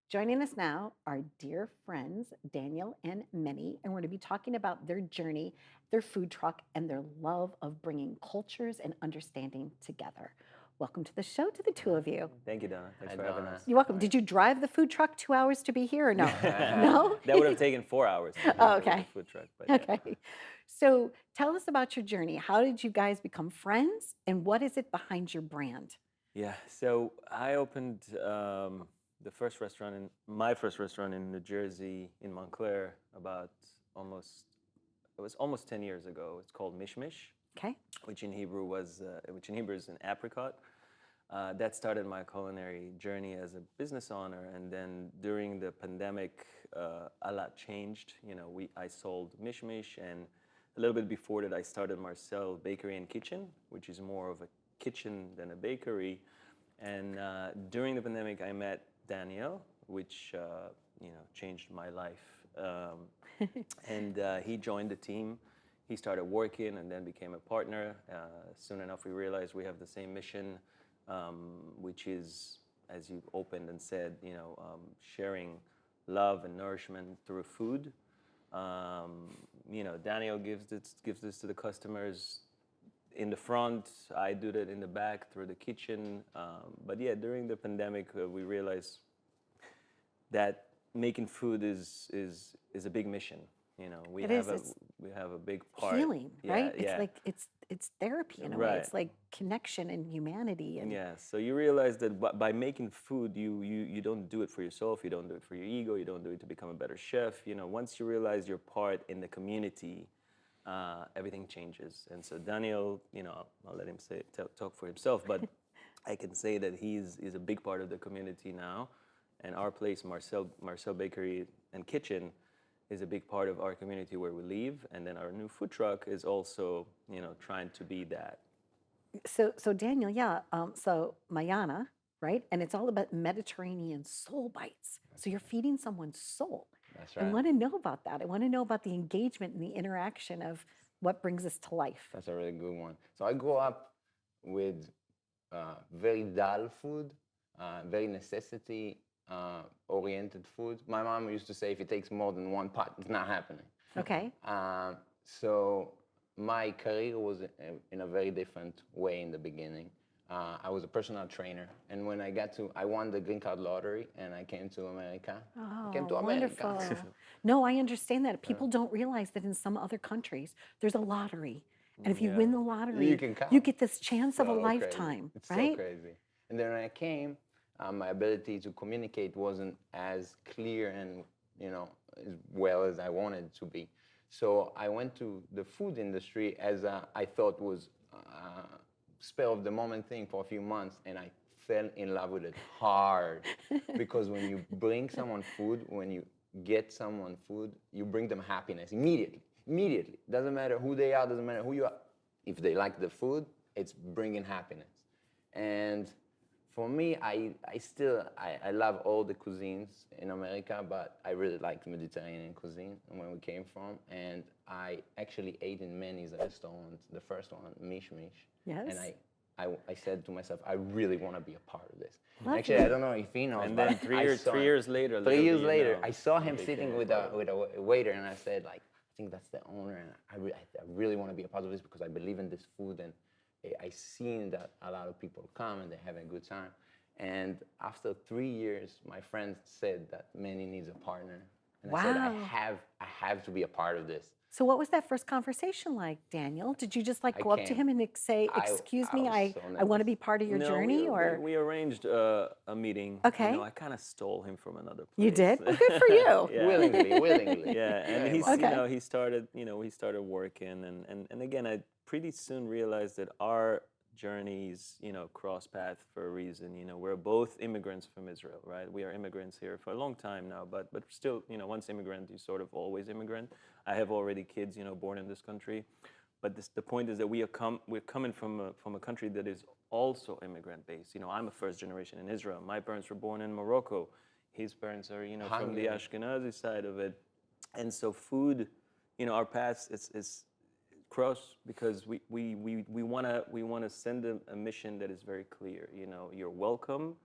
Joining us now are dear friends, Daniel and Minnie, and we're going to be talking about their journey, their food truck, and their love of bringing cultures and understanding together. Welcome to the show to the two of you. Thank you, Donna. Thanks Hi, for having Donna. us. You're welcome. Did you drive the food truck 2 hours to be here or no? No? That would have taken 4 hours to get Oh, here with okay. the food truck. But yeah. Okay. So tell us about your journey. How did you guys become friends, and what is it behind your brand? Yeah. So I opened my first restaurant in New Jersey, in Montclair, about it was almost 10 years ago. It's called Mishmish, Okay. which in Hebrew is an apricot. That started my culinary journey as a business owner, and then during the pandemic, a lot changed. I sold Mishmish, and a little bit before that, I started Marcel Bakery and Kitchen, which is more of a kitchen than a bakery. And during the pandemic, I met Daniel, which changed my life. And he joined the team. He started working and then became a partner. Soon enough, we realized we have the same mission, which is, as you opened and said, sharing love and nourishment through food. Daniel gives this to the customers in the front. I do that in the back through the kitchen. But yeah, during the pandemic, we realized that making food is a big mission. We It have is. a It's we have a big part. healing, Yeah, right? It's yeah. like it's therapy in a way. Right. It's like connection and humanity and Yeah, so you realize that by making food, you don't do it for yourself, you don't do it for your ego, you don't do it to become a better chef. Once you realize your part in the community, everything changes. And so Daniel, I'll let him talk for himself, but I can say that he's a big part of the community now, and our place, Marcel Bakery and Kitchen, is a big part of our community where we live, and then our new food truck is also, trying to be that. so Daniel, yeah. So Mayana, right? And it's all about Mediterranean soul bites. So you're feeding someone's soul. That's I right. want to know about that. I want to know about the engagement and the interaction of what brings us to life. That's a really good one. So I grew up with very dull food, very necessity oriented food. My mom used to say, if it takes more than one pot, it's not happening. Okay. So my career was in a very different way in the beginning. I was a personal trainer, and when I won the green card lottery, and I came to America. I came to Oh, America. wonderful. No, I understand that. People don't realize that in some other countries, there's a lottery. And if you Yeah. win the lottery, You can come. you get this chance of a So crazy. lifetime, It's right? so crazy. And then when I came, my ability to communicate wasn't as clear and as well as I wanted it to be. So I went to the food industry as I thought was spell of the moment thing for a few months, and I fell in love with it hard. Because when you bring someone food, when you get someone food, you bring them happiness immediately. Immediately. Doesn't matter who they are, doesn't matter who you are. If they like the food, it's bringing happiness. And for me, I love all the cuisines in America, but I really like the Mediterranean cuisine and where we came from. And I actually ate in Manny's restaurant, the first one, Mish Mish. Yes. And I said to myself, I really want to be a part of this. Lovely. Actually, I don't know if he knows. And but then three I years, saw three him. years later, 3 little years do you later, know, I saw he him became sitting a with part of it. a waiter, and I said, like, I think that's the owner, and I really want to be a part of this because I believe in this food, and I seen that a lot of people come and they're having a good time. And after 3 years, my friends said that Manny needs a partner, and I said, Wow. I have to be a part of this. So what was that first conversation like, Daniel? Did you just like I go up to came. him and say, I- "Excuse I me, was I so I want to nervous. be part of your No, journey," or we arranged a meeting. Okay. I kind of stole him from another place. you did? Well, good for you. Yeah. Willingly. Yeah, and Very he's much. Okay. he started working, and again, I pretty soon realized that our journeys cross paths for a reason. We're both immigrants from Israel, right? We are immigrants here for a long time now, but still, once immigrant, you sort of always immigrant. I have already kids, born in this country, but the point is that we're coming from a country that is also immigrant based. I'm a first generation in Israel. My parents were born in Morocco. His parents are from the Hungary. Ashkenazi side of it, and so food, our paths is cross because we want to send a mission that is very clear. You're welcome.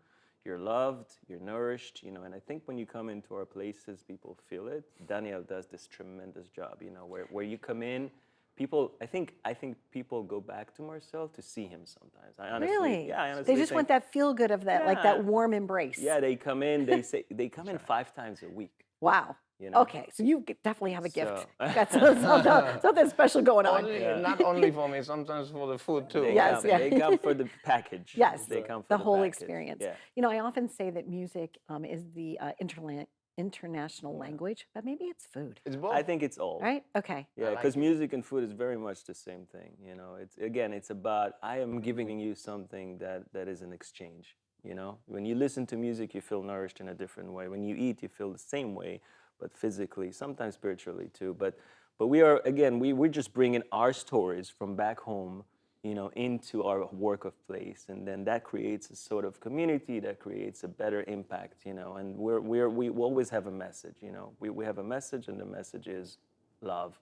you're loved, you're nourished, you know. And I think when you come into our places, people feel it. Daniel does this tremendous job, you know, where you come in, people. I think people go back to Marcel to see him sometimes. I honestly, Really? yeah, I honestly They just think, want that feel good of that, like yeah, that warm embrace. yeah. They come in. They come in 5 times a week. Wow. You know? Okay, so you definitely have a gift. So- You got something special going on. Not only for me, sometimes for the food too. Yes, come, yeah. They come for the package. Yes, They come for the whole package. experience. Yeah. You know, I often say that music is the international language, but maybe it's food, It's both. I think it's all. right? Okay. Yeah, like because it. music and food is very much the same thing. You know, it's about I am giving you something that is an exchange. You know, when you listen to music, you feel nourished in a different way. When you eat, you feel the same way, but physically, sometimes spiritually too. But we are again, we're just bringing our stories from back home, you know, into our work of place, and then that creates a sort of community that creates a better impact. You know, and we always have a message. You know, we have a message, and the message is love.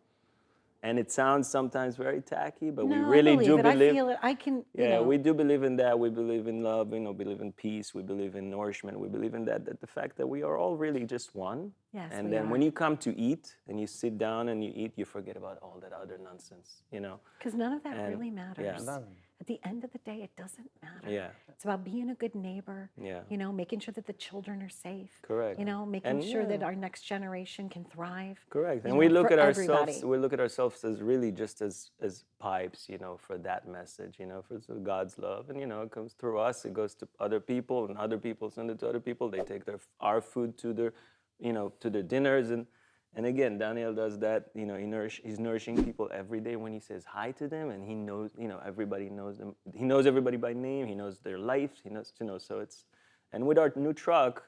And it sounds sometimes very tacky, but we No, really I believe do it. believe. I feel it. I can, you Yeah, know. we do believe in that. We believe in love. You know, believe in peace. We believe in nourishment. We believe in that. That the fact that we are all really just one. Yes, And we then are. when you come to eat and you sit down and you eat, you forget about all that other nonsense. You know. Because none of that And- really yeah. matters. Doesn't. At the end of the day, it doesn't matter. Yeah. It's about being a good neighbor. Yeah. You know, making sure that the children are safe. Correct. You know, making And sure that yeah. our next generation can thrive. Correct. you And we know, look for at everybody. ourselves. We look at ourselves as really just as pipes, you know, for that message, you know, for God's love, and you know, it comes through us. It goes to other people, and other people send it to other people. They take our food to their, you know, to their dinners, and again, Daniel does that. You know, he's nourishing people every day when he says hi to them, and he knows, you know, everybody knows them. He knows everybody by name. He knows their life. He knows, you know, so it's, and with our new truck,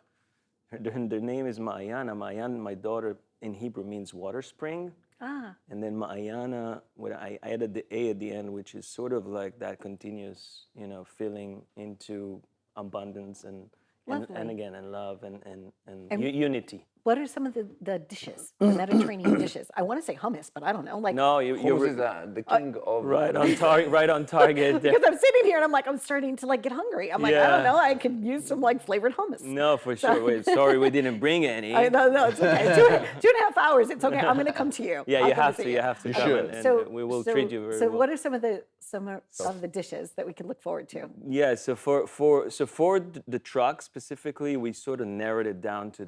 their name is Ma'ayana. Ma'ayan, my daughter, in Hebrew means water spring. Ah, And then Ma'ayana, I added the A at the end, which is sort of like that continuous, you know, filling into abundance and Lovely. again, and love and And- unity. what are some of the dishes, the Mediterranean dishes? I want to say hummus, but I don't know. Like, No, Who's you're is the king of right on target. Right on target. because I'm sitting here and I'm like, I'm starting to like get hungry. I'm like, I don't Yeah. know. I could use some like flavored hummus. No, for sure. Wait, sorry, we didn't bring any. No, it's okay. 2.5 hours. It's okay. I'm going to come to you. Yeah, I'll you come have visit to. You have to You come, should. and we will treat you very So well. what are some of the dishes that we can look forward to? Yeah, so for the truck specifically, we sort of narrowed it down to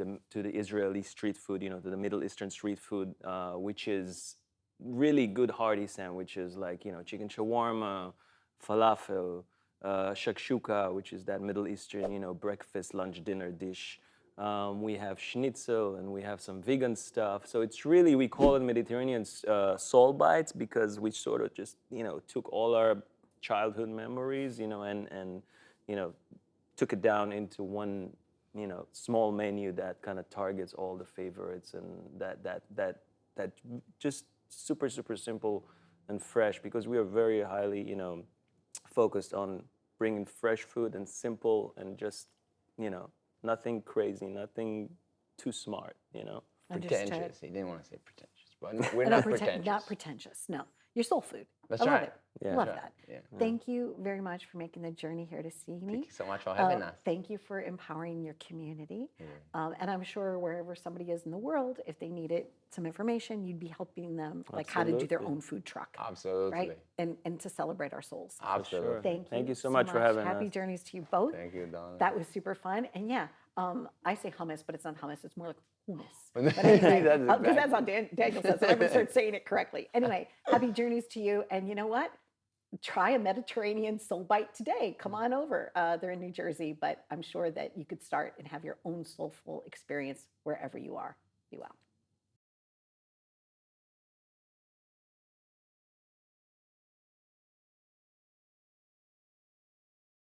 the Israeli street food, you know, to the Middle Eastern street food, which is really good hearty sandwiches like, you know, chicken shawarma, falafel, shakshuka, which is that Middle Eastern, you know, breakfast, lunch, dinner dish. We have schnitzel and we have some vegan stuff. So it's really, we call it Mediterranean soul bites because we sort of just, you know, took all our childhood memories, you know, and you know, took it down into one, you know, small menu that kind of targets all the favorites, and that just super simple and fresh, because we are very highly, you know, focused on bringing fresh food and simple and just, you know, nothing crazy, nothing too smart, you know. Understood. pretentious. He didn't want to say pretentious, but we're No, not pretentious. Not pretentious. No, you're soul food. That's I love right. it. Yeah. Love That's that. right. Yeah. Thank you very much for making the journey here to see me. Thank you so much for having us. Thank you for empowering your community. And I'm sure wherever somebody is in the world, if they needed some information, you'd be helping them like how to do their Absolutely. own food truck, Absolutely. right? And to celebrate our souls. Absolutely. Sure. Thank you so much for having Happy us. journeys to you both. Thank you, Donna. That was super fun. And yeah, I say hummus, but it's not hummus. It's more like hummus. But But anyway, that's because that's exactly- how Daniel says it. I'm going to start saying it correctly. Anyway, happy journeys to you. And you know what? Try a Mediterranean soul bite today. Come on over. They're in New Jersey, but I'm sure that you could start and have your own soulful experience wherever you are. Be well.